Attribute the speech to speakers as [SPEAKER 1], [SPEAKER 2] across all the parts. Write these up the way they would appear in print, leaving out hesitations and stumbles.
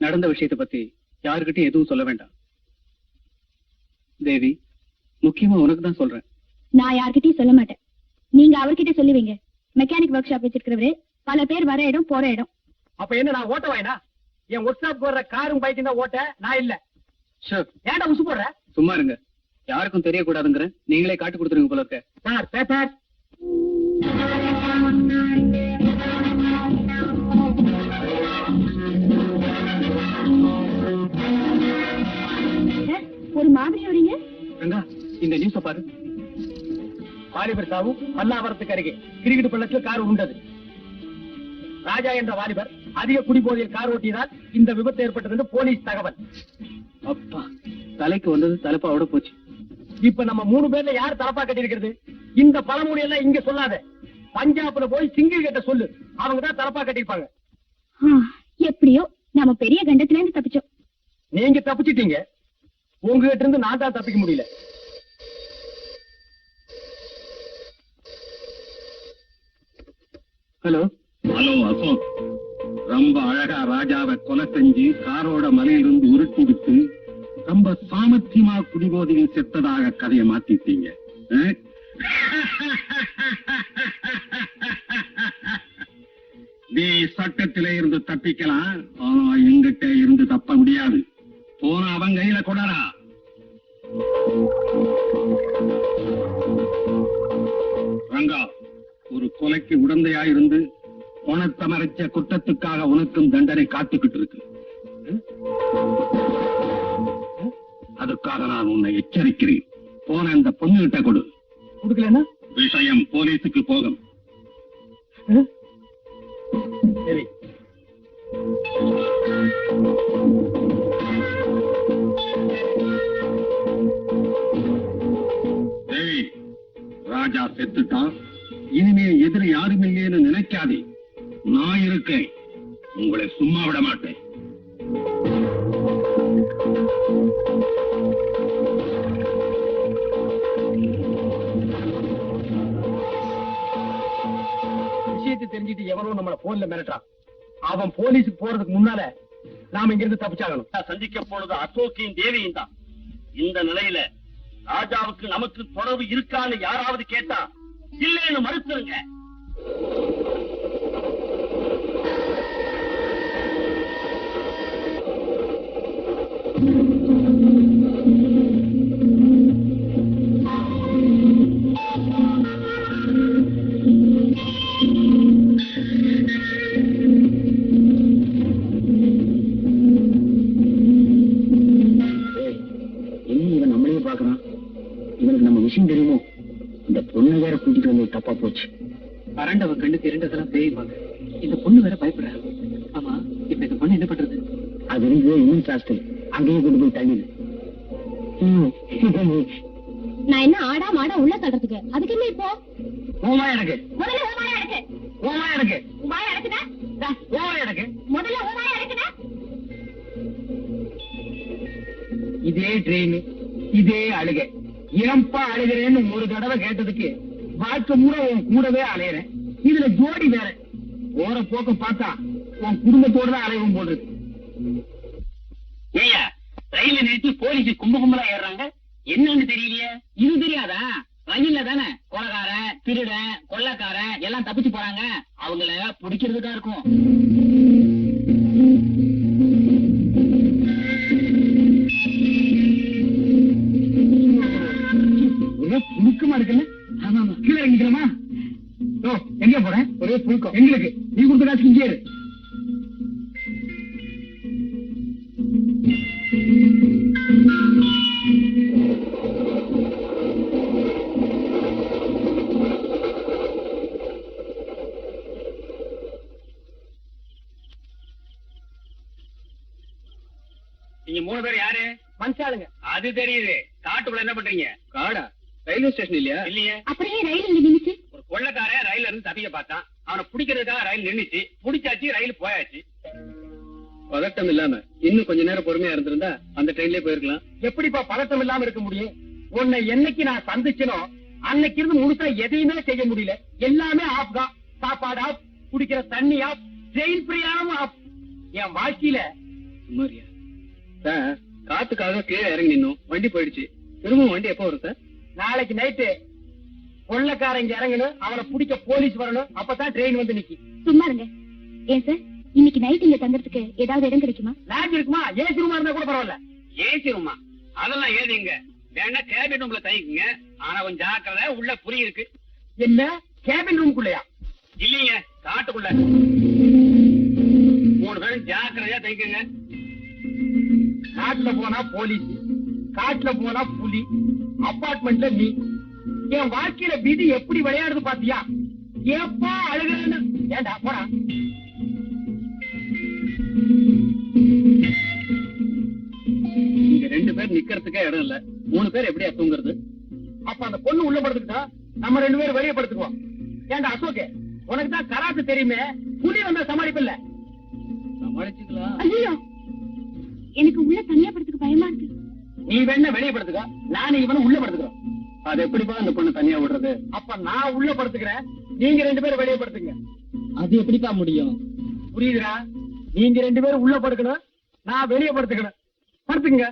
[SPEAKER 1] நடந்த விஷயத்தை பத்தி யாருக்கிட்டையும் எதுவும் சொல்ல வேண்டாம். தேவி, முக்கியமா உனக்கு தான் சொல்றேன்.
[SPEAKER 2] நான் யார்கிட்டயும் சொல்ல மாட்டேன். நீங்க அவர்கிட்ட சொல்லுவீங்க. மெக்கானிக் ஒர்க் ஷாப் வச்சிருக்கிறவரு பல பேர் வர இடம் போற இடம்.
[SPEAKER 3] அப்ப என்ன நான் ஓட்ட வாயினா? என் ஒர்க் ஷாப் போடுற காரும் பைக்கும் தான் ஓட்ட, நான் இல்ல. ஏன்டா உசு போடுற?
[SPEAKER 1] சும்மா இருங்க. யாருக்கும் தெரியக்கூடாதுங்கிற நீங்களே காட்டு கொடுத்துருங்க போல இருக்க.
[SPEAKER 3] Sir paper.
[SPEAKER 2] ஒரு மாதிரி வரீங்க.
[SPEAKER 1] ரங்கா, இந்த நியூஸ பாரு.
[SPEAKER 3] வாலிபர் சாவு பல்லாவரத்துக்கு அருகே கிரிக்கெட் பள்ளத்தில் கார் உண்டது. ராஜா என்ற வாலிபர் அதிக குடிபோதையில் கார் ஓட்டியதால் இந்த விபத்து ஏற்பட்டது என்று போலீஸ் தகவல்.
[SPEAKER 1] அப்பா, தலைக்கு வந்தது தலைப்பாவோட போச்சு.
[SPEAKER 3] இப்ப நம்ம 3 பேர்ல யார் தலப்பா கட்டி இருக்கிறது? இந்த பழமொழி எல்லாம் இங்க சொல்லாத. பஞ்சாப்ல போய் சிங்கிள் கிட்ட சொல்லு, அவங்க தான் தலப்பா கட்டிருப்பாங்க.
[SPEAKER 2] எப்படியோ நாம பெரிய கண்டத்துல இருந்து தப்பிச்சோம்.
[SPEAKER 3] நீங்க தப்பிச்சிட்டீங்க, உங்ககிட்ட இருந்து நான் தான் தப்பிக்க முடியல.
[SPEAKER 1] ஹலோ
[SPEAKER 4] ஹலோ அசோக், ரொம்ப அழகா ராஜாவை கொலை செஞ்சு காரோட மலையிலிருந்து உருட்டி விட்டு ரொம்ப சாமர்த்தியமா குடிபோதையில் செத்ததாக கதையை மாத்திட்டீங்க. நீ சட்டத்திலே இருந்து தப்பிக்கலாம், ஆனா எங்கிட்ட இருந்து தப்ப முடியாது. போன அவன் கையில கொடரா. ரங்கா, ஒரு கொலைக்கு உடந்தையாயிருந்து பணத்தை மறைச்ச குற்றத்துக்காக உனக்கும் தண்டனை காத்துக்கிட்டு இருக்கு. அதுக்காக நான் உன்னை எச்சரிக்கிறேன். போன அந்த பொண்ணுகிட்ட கொடு.
[SPEAKER 3] கொடுக்கலன்னா
[SPEAKER 4] விஷயம் போலீஸுக்கு போகும்.
[SPEAKER 3] சரி.
[SPEAKER 4] தேவி, ராஜா செத்துட்டான். இனிமே எதிரி யாரும் இல்லைன்னு நினைக்காதே. நான் இருக்கேன், உங்களை சும்மா விட மாட்டேன்.
[SPEAKER 3] விஷயத்தை தெரிஞ்சுட்டு எவனோ நம்மள போன்ல மிரட்டான். அவன் போலீஸுக்கு போறதுக்கு முன்னால நாம இங்கிருந்து தப்பிச்சாகணும்.
[SPEAKER 4] சந்திக்க போனது அசோக்கையும் தேவியும் தான். இந்த நிலையில ராஜாவுக்கு நமக்கு தொடர்பு இருக்கான்னு யாராவது கேட்டா இல்லைன்னு மறுத்துருங்க.
[SPEAKER 3] இவன் நம்மளையே பாக்குறான். இவனுக்கு நம்ம விஷயம் தெரியுமோ? இந்த பொண்ணு வேற கூட்டிட்டு வந்து தப்பா போச்சு.
[SPEAKER 1] அரண்டவன் கண்ணுக்கு இரண்டதெல்லாம் பேய்வாங்க. இந்த பொண்ணு வேற பயப்படுற. ஆமா, இப்ப இந்த பொண்ணு என்ன பண்றது?
[SPEAKER 3] அது இன்னும் சாஸ்திரி அங்கேயே கொண்டு போய் தள்ளிடு.
[SPEAKER 2] நான் என்ன ஆடா மாடா உள்ள தள்ளுறதுக்கு? அதுக்கு என்ன இப்போ?
[SPEAKER 3] ஓமா எனக்கு
[SPEAKER 2] முதல்ல உமாயா இருக்கு.
[SPEAKER 3] ஓமா எனக்கு
[SPEAKER 2] உமாயா இருக்குதா?
[SPEAKER 3] ஓமா எனக்கு
[SPEAKER 2] முதல்ல உமாயா இருக்குதா?
[SPEAKER 3] இதே ட்ரெயின் இதே அழுகை. ஏன்பா அழுகிறேன்னு ஒரு தடவை கேட்டதுக்கு வாழ்க்கை மூட உன் கூடவே அலையிறேன். இதுல ஜோடி வேற. போற போக்க பார்த்தா உன் குடும்பத்தோட தான் அலைவும் போடுறது.
[SPEAKER 4] ஏயா, ரயில நிறுத்தி போலீஸ் கும்பகும்பலா ஏறாங்க, என்னன்னு தெரியலையே?
[SPEAKER 3] இது தெரியாதா? ரயில்ல தானே கொலைக்கார, திருட, கொள்ளக்கார எல்லாம் தப்பிச்சு போறாங்க. அவங்கள பிடிக்கிறதுதான் இருக்கும். புழுக்கமா இருக்குல்ல? கீழே இறங்கிக்கலாமா? எங்க போறேன்? ஒரே புழுக்கம் எங்களுக்கு. நீ கொடுத்த காசு இங்கே இரு.
[SPEAKER 4] நீங்க 3 பேர் யாரு?
[SPEAKER 3] மனுஷாளுங்க.
[SPEAKER 4] அது தெரியுது. காட்டுக்குள்ள என்ன பண்றீங்க?
[SPEAKER 1] காடா? ரயில்வே ஸ்டேஷன் இல்லையா?
[SPEAKER 4] இல்லையே.
[SPEAKER 2] அப்படியே ரயில் நின்னுச்சு.
[SPEAKER 4] ஒரு கொள்ளக்காரன் ரயில்ல இருந்து தப்பிக்க பார்த்தான். அவனை பிடிக்கிறதுக்காக ரயில் நின்னுச்சு. பிடிச்சாச்சு, ரயில் போயாச்சு.
[SPEAKER 1] பதட்டம் இல்லாம இன்னும் கொஞ்ச நேரம் பொறுமையா இருந்திருந்தா அந்த ட்ரெயின்லயே போயிருக்கலாம்.
[SPEAKER 3] எப்படிப்பா பதட்டம் இல்லாம இருக்க முடியும்? உன்னை என்னைக்கு நான் சந்திச்சனோ அன்னைக்கு இருந்து முழுசா எதையுமே செய்ய முடியல. எல்லாமே ஆப் தான். சாப்பாடு ஆப், குடிக்கிற தண்ணி ஆப், ட்ரெயின் பிரயாணமும் ஆப். என் வாழ்க்கையில
[SPEAKER 1] சுமாரியா சார், காத்துக்காக கீழே இறங்கி நின்னோம், வண்டி போயிடுச்சு. திரும்ப வண்டி எப்போ வரும் சார்?
[SPEAKER 3] நாளைக்கு நைட்டு கொள்ளக்காரன் இங்க இறங்கணும், அவனை பிடிக்க போலீஸ் வரணும், அப்பதான் ட்ரெயின் வந்து நிக்கி.
[SPEAKER 2] சும்மா இருங்க. ஏன் சார், இன்னைக்கு நைட் இங்க தங்கறதுக்கு ஏதாவது இடம் கிடைக்குமா?
[SPEAKER 3] லாட்ஜ் இருக்குமா? ஏசி ரூமா இருந்தா கூட பரவாயில்ல.
[SPEAKER 5] ஏசி ரூமா? அதெல்லாம் ஏதிங்க. வேணா கேபின் ரூம்ல தங்கிக்குங்க. ஆனா கொஞ்சம் ஜாக்கிரதை, உள்ள புரி இருக்கு.
[SPEAKER 3] என்ன கேபின் ரூம்குள்ளயா?
[SPEAKER 5] இல்லீங்க, காட்டுக்குள்ள. 3 பேரும் ஜாக்கிரதையா தங்கிக்குங்க.
[SPEAKER 3] காட்டுல போனா போலீஸ், காட்டுல போனா புலி, அபார்ட்மெண்ட்ல நீ. என் வாழ்க்கையில விதி எப்படி விளையாடுது பாத்தியா? எப்பா அழுகுறேன்னு. ஏண்டா போடா.
[SPEAKER 1] இங்க 2 பேர் நிக்கிறதுக்கே இடம் இல்ல, 3 பேர் எப்படியா தூங்குறது?
[SPEAKER 3] அப்ப அந்த பொண்ணு உள்ள படுத்துக்கிட்டா நம்ம 2 பேரும் வெளியே படுத்துக்குவோம். ஏண்டா அசோகே, உனக்கு தான் கராத்து தெரியுமே, புலி வந்தா சமாளிப்பில்ல.
[SPEAKER 1] சமாளிச்சுக்கலாம்.
[SPEAKER 2] ஐயோ, எனக்கு உள்ள தனியா படுத்துக்க பயமா இருக்கு.
[SPEAKER 3] நீ வேணா வெளியே படுத்துக்க, நானும் இவனும் உள்ள படுத்துக்கிறோம்.
[SPEAKER 1] அது எப்படிப்பா அந்த பொண்ணு தனியா விடுறது?
[SPEAKER 3] அப்ப நான் உள்ள படுத்துக்கிறேன், நீங்க 2 பேரும் வெளியே படுத்துங்க.
[SPEAKER 1] அது எப்படிப்பா முடியும்?
[SPEAKER 3] புரியுதுடா? நீங்க 2 பேரும் உள்ள படுக்கணும், நான் வெளியே படுத்துக்கணும். படுத்துங்க.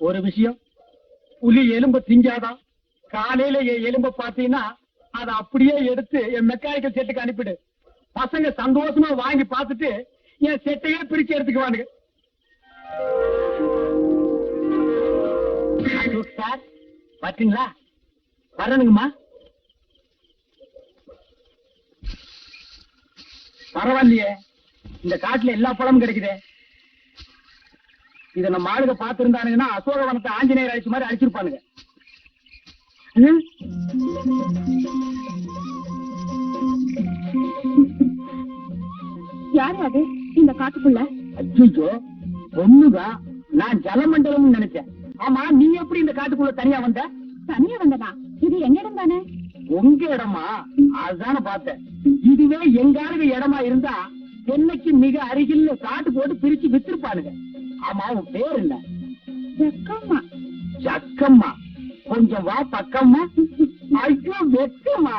[SPEAKER 3] ஒரு விஷயம், புலி எலும்ப திங்காதான். காலையில என் எலும்ப பாத்தீங்கன்னா அதை அப்படியே எடுத்து என் மெக்கானிக்கல் செட்டுக்கு அனுப்பிடு. பசங்க சந்தோஷமா வாங்கி பார்த்துட்டு என் செட்டையே பிரிச்சு எடுத்துக்குவானுங்க. சார் பாத்தீங்களா? வரணுங்கம்மா. பரவாயில்லையே, இந்த காட்டுல எல்லா பழமும் கிடைக்குதே. இத நம்ம ஆளுங்க பாத்துருந்தானுங்கன்னா அசோகவனத்தை ஆஞ்சநேயர் அழிச்ச மாதிரி அழிச்சிருப்பானுங்க.
[SPEAKER 2] யாரு அது இந்த காட்டுக்குள்ள?
[SPEAKER 3] அச்சோ, பொண்ணுதான். நான் ஜலமண்டலம் நினைச்சேன். ஆமா, நீ எப்படி இந்த காட்டுக்குள்ள தனியா வந்த?
[SPEAKER 2] தனியா வந்ததா? இது எங்க இடம் தானே?
[SPEAKER 3] உங்க இடமா? அதுதானே பார்த்தேன். இதுவே எங்க ஆளுங்க இடமா இருந்தா என்னைக்கு மிக அருகில் காட்டு போட்டு பிரிச்சு வித்திருப்பானுங்க. ஆமா, உன் பேர் என்ன?
[SPEAKER 2] ஜக்கம்மா.
[SPEAKER 3] ஜக்கம்மா? கொஞ்சம் வா பக்கம்மா. ஐயோ வெக்கம்மா.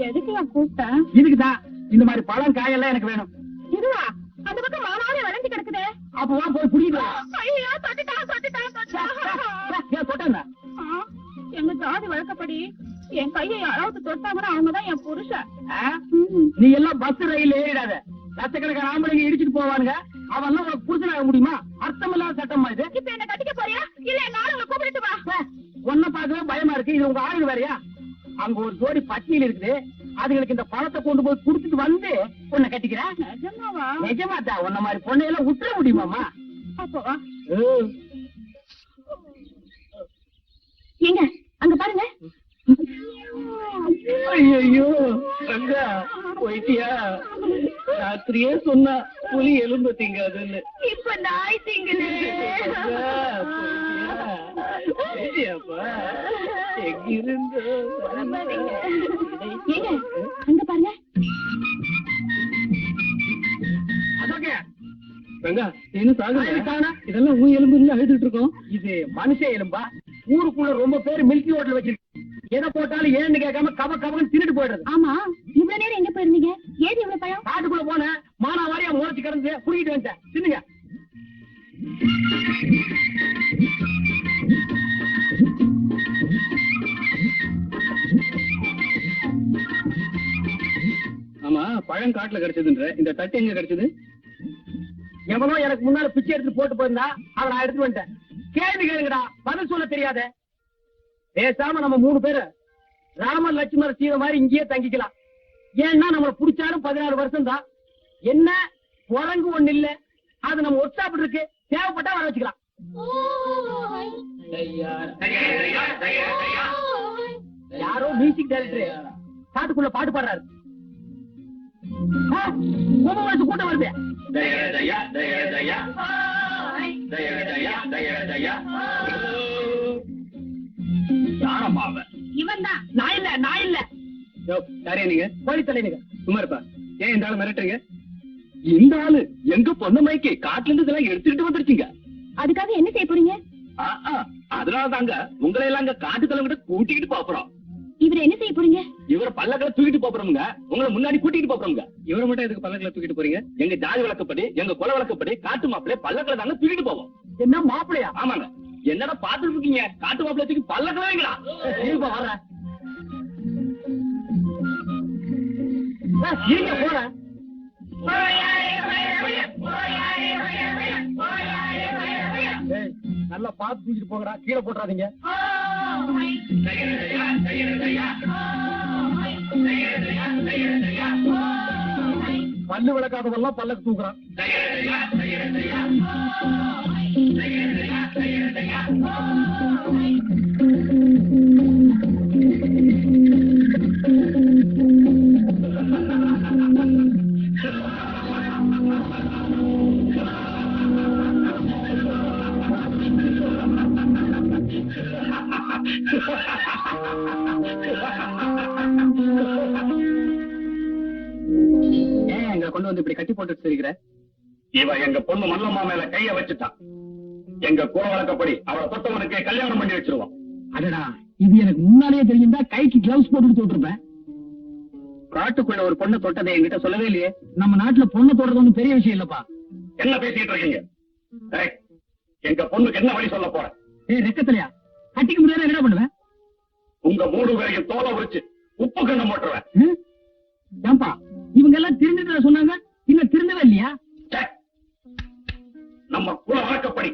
[SPEAKER 2] எதுக்கு நான் கூப்பிட்டேன்?
[SPEAKER 3] இதுக்குதான். இந்த மாதிரி பழம் காயெல்லாம் எனக்கு வேணும்.
[SPEAKER 2] இதுவா? அந்த பக்கம் மானாவே வளைஞ்சு கிடக்குதே.
[SPEAKER 3] அப்ப வா போய் புடிக்கலாம்.
[SPEAKER 2] ஐயோ, தொட்டுட்டா, தொட்டுட்டா, தொட்டுட்டா.
[SPEAKER 3] ஏன் தொட்டா?
[SPEAKER 2] ஆ, எங்க ஜாதி வழக்கப்படி என் கையை யாராவது தொட்டாங்கன்னா அவங்கதான் என் புருஷன்.
[SPEAKER 3] நீ எல்லாம் பஸ் ரயில் ஏறிடாத. லட்சக்கணக்கான ஆம்பளைங்க இடிச்சிட்டு போவானுங்க. அவன் உனக்கு புருஷனாக முடியுமா? அர்த்தமில்லாத சட்டமா இது?
[SPEAKER 2] இப்ப என்ன கட்டிக்க போறியா இல்ல நானும் கூப்பிட்டு வா?
[SPEAKER 3] ஒன்ன பார்க்கவே பயமா இருக்கு. இது உங்க ஆளுங்க வேறையா? அங்க ஒரு ஜோடி பட்டியல் இருக்குது. அதுங்களுக்கு இந்த பழத்தை கொண்டு போய் குடுத்துட்டு வந்து உன்னை கட்டிக்கிறேன்.
[SPEAKER 2] நிஜமாவா?
[SPEAKER 3] நிஜமாத்தா, உன்ன மாதிரி பொண்ணையெல்லாம் விட்டுற முடியுமாமா?
[SPEAKER 2] அப்போ ஏங்க அங்க பாருங்க.
[SPEAKER 1] ஐயோ அங்கா போயிட்டியா? ராத்திரியே சொன்னா புலி எலும்பு திங்காதுன்னு.
[SPEAKER 2] இப்ப நாய் திங்குது.
[SPEAKER 1] எங்கிருந்தோ
[SPEAKER 2] ஏங்க அங்க பாருங்க.
[SPEAKER 3] அதோகே
[SPEAKER 1] ரங்கா, இன்னும் சாகுங்க. இதெல்லாம் ஊ எலும்பு இல்ல அழுதுட்டு இருக்கோம்.
[SPEAKER 3] இது மனுஷ எலும்பா? ஊருக்குள்ள ரொம்ப பேர் மில்கி ஹோட்டல் வச்சிருக்கு. எதை போட்டாலும் ஏன்னு கேட்காம கவ கவன்னு தின்னுட்டு போயிடுறது.
[SPEAKER 2] ஆமா, இவ்வளவு நேரம் எங்க போயிருந்தீங்க? ஏது இவ்வளவு பழம்?
[SPEAKER 3] காட்டுக்குள்ள போனேன், மானா வாரியா முளைச்சு கிடந்து குடிக்கிட்டு வந்துட்டேன். தின்னுங்க.
[SPEAKER 1] ஆமா, பழம் காட்டுல கிடைச்சதுன்ற இந்த தட்டு எங்க கிடைச்சது?
[SPEAKER 3] எவனோ எனக்கு முன்னால பிச்சை எடுத்து போட்டு போயிருந்தா அவன் நான் எடுத்து வந்துட்டேன். கேள்வி கேளுங்கடா, பதில் சொல்ல தெரியாத. பேசாம நம்ம 3 பேரு ராமர் லட்சுமணர் சீதை மாதிரி இங்கேயே தங்கிக்கலாம். ஏன்னா நம்மள புடிச்சாலும் 16 வருஷம் தான். என்ன குரங்கு ஒண்ணு இல்ல, அது நம்ம ஒர்க் ஷாப் இருக்கு, தேவைப்பட்டா வர வச்சுக்கலாம். யாரோ மியூசிக் டைரக்டர் காட்டுக்குள்ள பாட்டு பாடுறாரு. கூட்டம் வருது.
[SPEAKER 2] இவன் தான்.
[SPEAKER 3] நான் இல்ல, நான் இல்ல.
[SPEAKER 1] யாரையா நீங்க?
[SPEAKER 3] போலீஸ் தலைவனுங்க.
[SPEAKER 1] சும்மா இருப்பா. ஏன் இந்த ஆளு மிரட்டுறீங்க?
[SPEAKER 4] இந்த ஆளு எங்க பொண்ணு மைக்கு காட்டுல இருந்து இதெல்லாம் எடுத்துக்கிட்டு வந்துருச்சுங்க.
[SPEAKER 2] அதுக்காக என்ன செய்ய போறீங்க?
[SPEAKER 4] அதனால தாங்க உங்களை எல்லாம் அங்க காட்டு தலைவங்கிட்ட கூட்டிக்கிட்டு பாக்குறோம்.
[SPEAKER 2] இவரை என்ன செய்ய போறீங்க?
[SPEAKER 5] இவர பல்லக்களை தூக்கிட்டு போறோமுங்க, உங்களை முன்னாடி கூட்டிட்டு போறோமுங்க.
[SPEAKER 1] இவரை மட்டும் எதுக்கு பல்லக்கில் தூக்கிட்டு போறீங்க?
[SPEAKER 5] எங்க ஜாதி வழக்கப்படி, எங்க குல வழக்கப்படி காட்டு மாப்பிள்ளை பல்லக்களை தாங்க தூக்கிட்டு போவோம்.
[SPEAKER 3] என்ன மாப்பிளையா?
[SPEAKER 5] ஆமாங்க. என்னடா பாத்துட்டு இருக்கீங்க? காட்டு மாப்பிள்ளை தூக்கி பல்லக்களை வைங்களா?
[SPEAKER 3] இருப்பா வர்றேன். இருங்க போறேன். ஏய், நல்லா பார்த்து தூக்கிட்டு போங்கடா, கீழே போட்டுறாதீங்க. பல்லு விளக்காதவெல்லாம் பல்லக்கு தூக்குறான்.
[SPEAKER 1] ஏன் எங்களை கொண்டு வந்து இப்படி கட்டி போட்டுட்டு இருக்கிற?
[SPEAKER 4] இவன் எங்க பொண்ணு மல்லம்மா மேல கைய வச்சுட்டான். எங்க குல வழக்கப்படி அவளை தொட்டவனுக்கே கல்யாணம் பண்ணி வச்சிருவோம்.
[SPEAKER 3] அடடா, இது எனக்கு முன்னாலேயே தெரியுந்தா கைக்கு கிளவுஸ் போட்டு தொட்டிருப்பேன்.
[SPEAKER 1] காட்டுக்குள்ள ஒரு பொண்ணு தொட்டதை என்கிட்ட சொல்லவே இல்லையே.
[SPEAKER 3] நம்ம நாட்டுல பொண்ணு தொடுறது ஒண்ணும் பெரிய விஷயம் இல்லப்பா.
[SPEAKER 4] என்ன பேசிட்டு இருக்கீங்க? ஏய், எங்க பொண்ணுக்கு என்ன வழி சொல்ல போற?
[SPEAKER 3] ஏய் ரெக்கத்திலையா, கட்டிக்க முடியாத என்ன பண்ணுவேன்?
[SPEAKER 4] உங்க மூணு பேரையும் தோலை உரிச்சு உப்பு கண்ணம் போட்டுருவேன்.
[SPEAKER 3] ஏன்பா இவங்க எல்லாம் திருந்துட்டு சொன்னாங்க, இன்னும் திருந்தவே இல்லையா?
[SPEAKER 4] நம்ம குல வழக்கப்படி